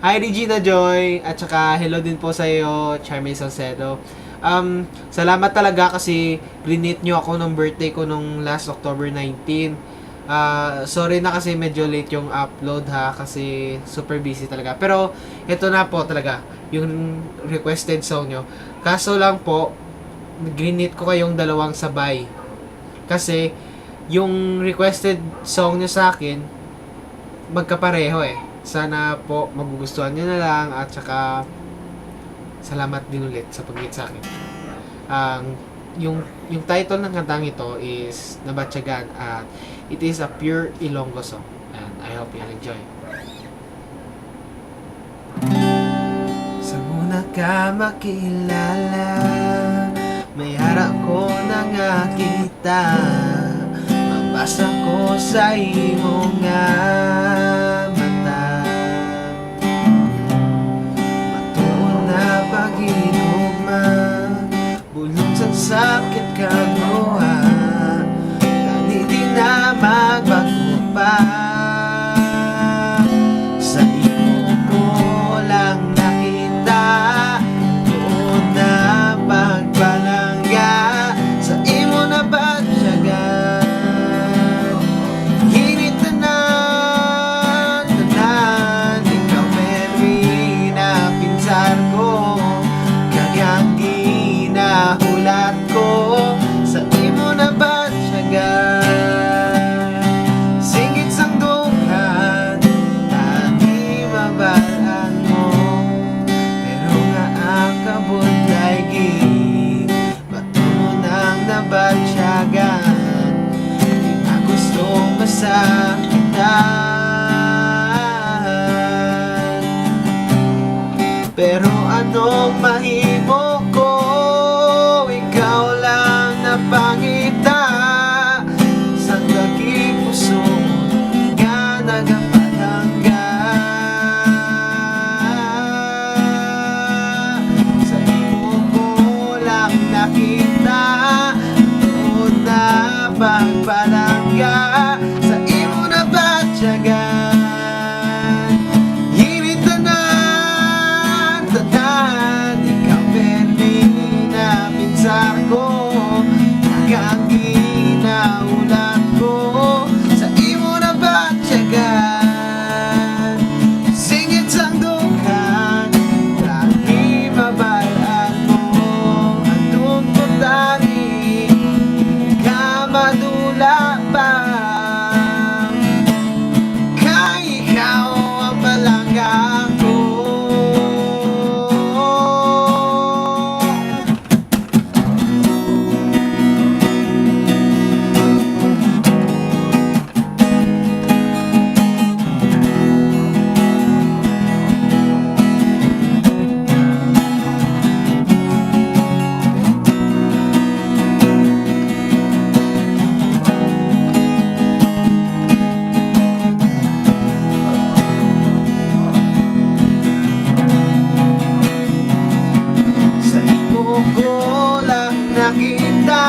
Hi Regina Joy at saka hello din po sa iyo, Charmaine Salcedo. Salamat talaga kasi grinit nyo ako nung birthday ko nung last October 19. Sorry na kasi medyo late yung upload ha kasi super busy talaga. Pero ito na po talaga yung requested song nyo. Kaso lang po, grinit ko kayong dalawang sabay. Kasi yung requested song nyo sa akin, magkapareho eh. Sana po magugustuhan nyo na lang at saka salamat din ulit sa pag sa akin. Ang yung title ng kantang ito is Nabatyagan at it is a pure Ilonggo song and I hope you'll enjoy. Sa muna ka makilala, may harap ko na nga kita, mabasa ko sa imo nga mata, matuon na pag-igugma, bulong sa sakit kagruha, kani di na magbago pa. Sa imo ko lang nakita, doon na pagpalangga, sa imo na bagsagan, hinit tanan, ikaw meron na pinsar ko, kagang ginahulat ko, sa imo na bagsagan, singit sang dunghan, tani mabalaan mo, pero nga ang kabot lagi, matuno nang nabatsyagan, di na gustong masakitan. Pero anong mahimo ko, ikaw lang napangita, sa laging puso nga nagapalangga, sa imo ko lang nakita, doon na pagpalangga, sa imo na batyagan, hinit tanan, ikaw meron na pinsar ko, kagang ginaulat ko, sa imo na batyagan, singit sang dughan, lagi mabalaan mo, atong putani, ka madula pa, kay ikaw ang palangga ko. Sa imo ko lang nakita,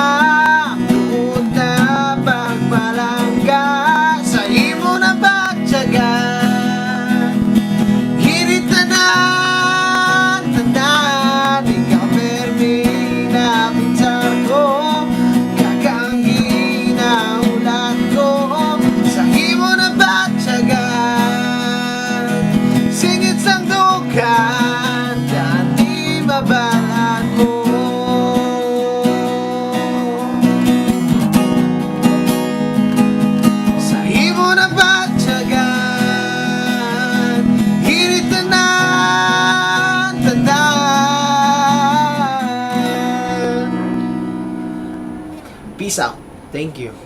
doon na pagpalangga, sa imo na batyagan, hinit tanan, ikaw meron na pinsar ko, kagang ginaulat ko, sa imo na batyagan, singit sang dughan, dati mabalaan mo, sa imo na batyagan, hinit tanan, Peace out. Thank you.